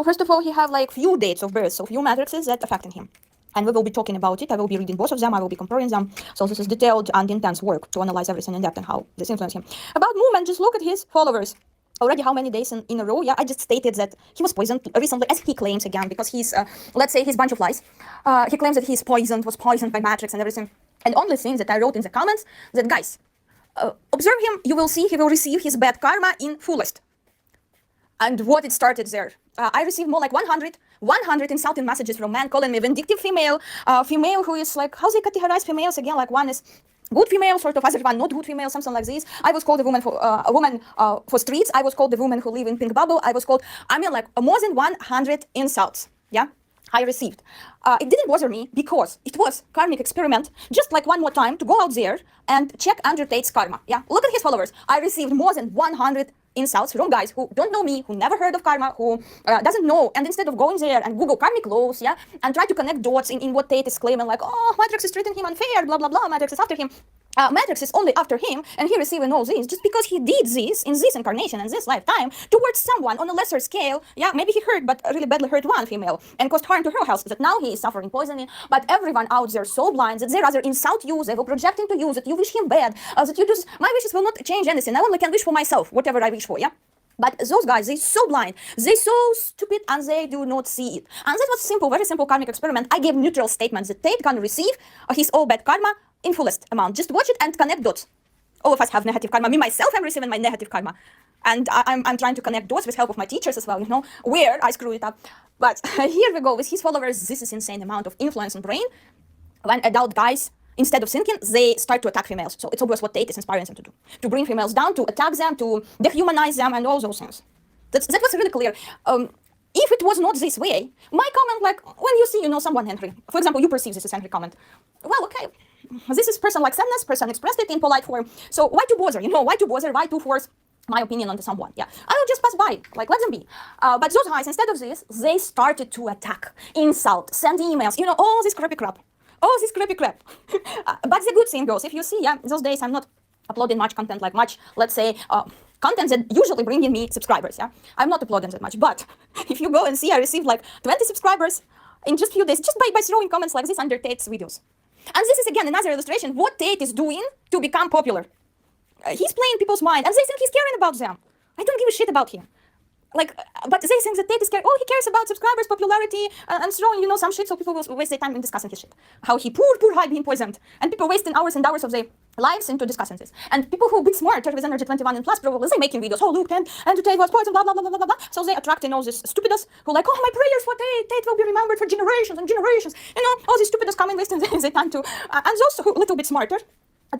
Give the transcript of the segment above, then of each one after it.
So first of all, he have like few dates of birth, so few matrices that affecting him. And we will be talking about it. I will be reading both of them. I will be comparing them. So this is detailed and intense work to analyze everything in depth and how this influenced him. About movement, just look at his followers. Already how many days in a row? Yeah, I just stated that he was poisoned recently, as he claims again, because he's, let's say, his bunch of lies. He claims that he's poisoned, was poisoned by Matrix and everything. And only thing that I wrote in the comments, that guys, observe him, you will see he will receive his bad karma in fullest. And what it started there. I received more like 100 insulting messages from men calling me a vindictive female, female who is like, how they categorize females again, like one is good female, sort of, other one not good female, something like this. I was called a woman for streets. I was called the woman who live in pink bubble. I was called, I mean, like more than 100 insults, yeah, I received. It didn't bother me because it was karmic experiment, just like one more time to go out there and check Andrew Tate's karma, yeah. Look at his followers. I received more than 100 insults from guys who don't know me, who never heard of karma, who doesn't know, and instead of going there and Google karmic laws, yeah, and try to connect dots in what Tate is claiming, like, oh, Matrix is treating him unfair, blah, blah, blah, Matrix is after him. Matrix is only after him, and he receiving all this just because he did this in this incarnation and this lifetime towards someone on a lesser scale. Yeah, maybe he hurt, but really badly hurt one female and caused harm to her health, that now he is suffering poisoning. But everyone out there so blind that they rather insult you, they will project into you, that you wish him bad, that you just, my wishes will not change anything. I only can wish for myself, whatever I wish for, yeah? But those guys, they're so blind, they're so stupid, and they do not see it. And that was simple, very simple karmic experiment. I gave neutral statements that Tate can receive his all bad karma in fullest amount. Just watch it and connect dots. All of us have negative karma. Me, myself, I'm receiving my negative karma. And I'm trying to connect dots with help of my teachers as well, you know, where I screw it up. But here we go, with his followers, this is insane amount of influence on brain. When adult guys, instead of thinking, they start to attack females. So it's obvious what Tate is inspiring them to do. To bring females down, to attack them, to dehumanize them, and all those things. That was really clear. If it was not this way, my comment, like, when you see, you know, someone angry, for example, you perceive this as angry comment. Well, okay, this is person like sadness, person expressed it in polite form. So why to bother, you know, why to bother, why to force my opinion onto someone? Yeah, I will just pass by, like, let them be. But those guys, instead of this, they started to attack, insult, send emails, you know, all this crappy crap. Oh, this crappy crap. But the good thing goes, if you see, yeah, those days I'm not uploading much content, like much, let's say, content that usually bringing me subscribers, yeah? I'm not uploading that much, but if you go and see, I received like 20 subscribers in just few days, just by throwing comments like this under Tate's videos. And this is again another illustration what Tate is doing to become popular. He's playing people's mind, and they think he's caring about them. I don't give a shit about him. Like, but they think that Tate is caring, oh, he cares about subscribers, popularity, and throwing, you know, some shit, so people will waste their time in discussing his shit. How he, poor guy being poisoned, and people wasting hours and hours of their lives into discussing this. And people who are a bit smarter with energy 21 and plus, probably, they making videos, oh, look, and Tate was poisoned, blah, blah, blah, blah, blah, blah. So they attracting all these stupidus who like, oh, my prayers for Tate will be remembered for generations and generations. You know, all these stupidus coming wasting their time to, and those who a little bit smarter,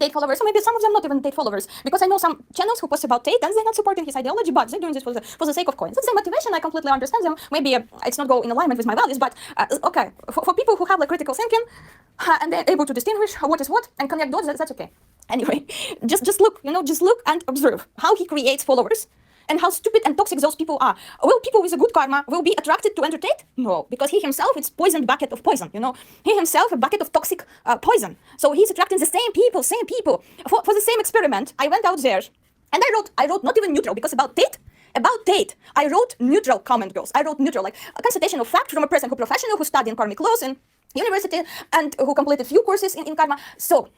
Tate followers, or maybe some of them not even Tate followers, because I know some channels who post about Tate and they're not supporting his ideology, but they're doing this for the sake of coins. That's their motivation. I completely understand them. Maybe it's not go in alignment with my values, but okay, for people who have like critical thinking and they're able to distinguish what is what and connect dots, that's okay. Anyway, just look, you know, just look and observe how he creates followers and how stupid and toxic those people are. Will people with a good karma will be attracted to Andrew Tate? No, because he himself is poisoned bucket of poison, you know. He himself a bucket of toxic poison. So he's attracting the same people. For the same experiment, I went out there and I wrote not even neutral, because about Tate, I wrote neutral comment, girls. I wrote neutral, like a constatation of fact from a person who professional, who studied in karmic laws in university and who completed few courses in karma. So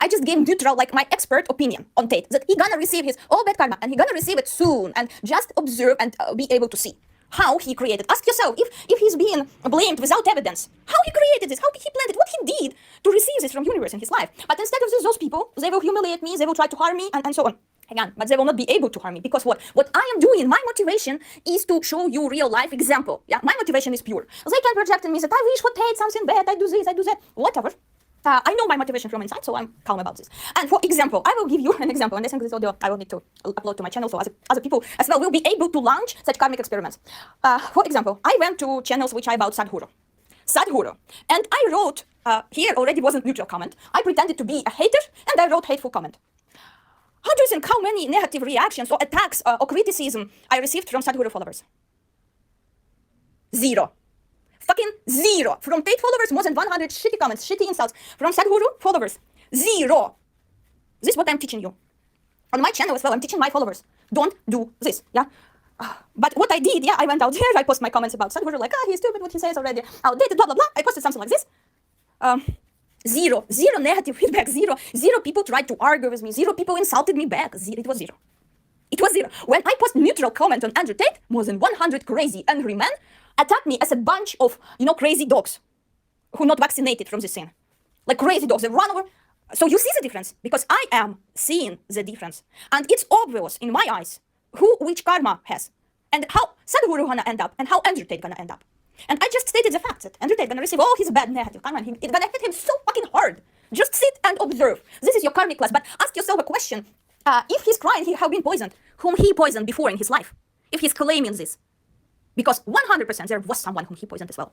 I just gave neutral, like my expert opinion on Tate, that he gonna receive his all bad karma and he gonna receive it soon, and just observe and be able to see how he created. Ask yourself, if he's being blamed without evidence, how he created this, how he planned it, what he did to receive this from universe in his life. But instead of this, those people, they will humiliate me, they will try to harm me, and so on. Again, but they will not be able to harm me, because what I am doing, my motivation is to show you real life example. Yeah, my motivation is pure. They can project in me that I wish for Tate something bad, I do this, I do that, whatever. I know my motivation from inside, so I'm calm about this. And for example, I will give you an example, and I think this audio I will need to upload to my channel so other people as well will be able to launch such karmic experiments. For example, I went to channels which are about Sadhguru, and I wrote, here already wasn't neutral comment, I pretended to be a hater, and I wrote hateful comment. How do you think how many negative reactions or attacks or criticism I received from Sadhguru followers? 0. Fucking 0. From Tate followers, more than 100 shitty comments, shitty insults. From Sadhguru followers, 0. This is what I'm teaching you. On my channel as well, I'm teaching my followers. Don't do this, yeah? But what I did, I went out there, I posted my comments about Sadhguru, like, he's stupid, what he says already, outdated, blah, blah, blah. I posted something like this. Zero negative feedback, zero people tried to argue with me, zero people insulted me back, it was zero. It was zero. When I post neutral comment on Andrew Tate, more than 100 crazy, angry men attacked me as a bunch of, crazy dogs who not vaccinated from this thing. Like crazy dogs, they run over. So you see the difference, because I am seeing the difference. And it's obvious in my eyes which karma has, and how Sadhguru gonna end up, and how Andrew Tate gonna end up. And I just stated the fact that Andrew Tate gonna receive all his bad negative karma, and it's gonna hit him so fucking hard. Just sit and observe. This is your karmic class, but ask yourself a question. If he's crying, he have been poisoned, whom he poisoned before in his life. If he's claiming this. Because 100% there was someone whom he poisoned as well.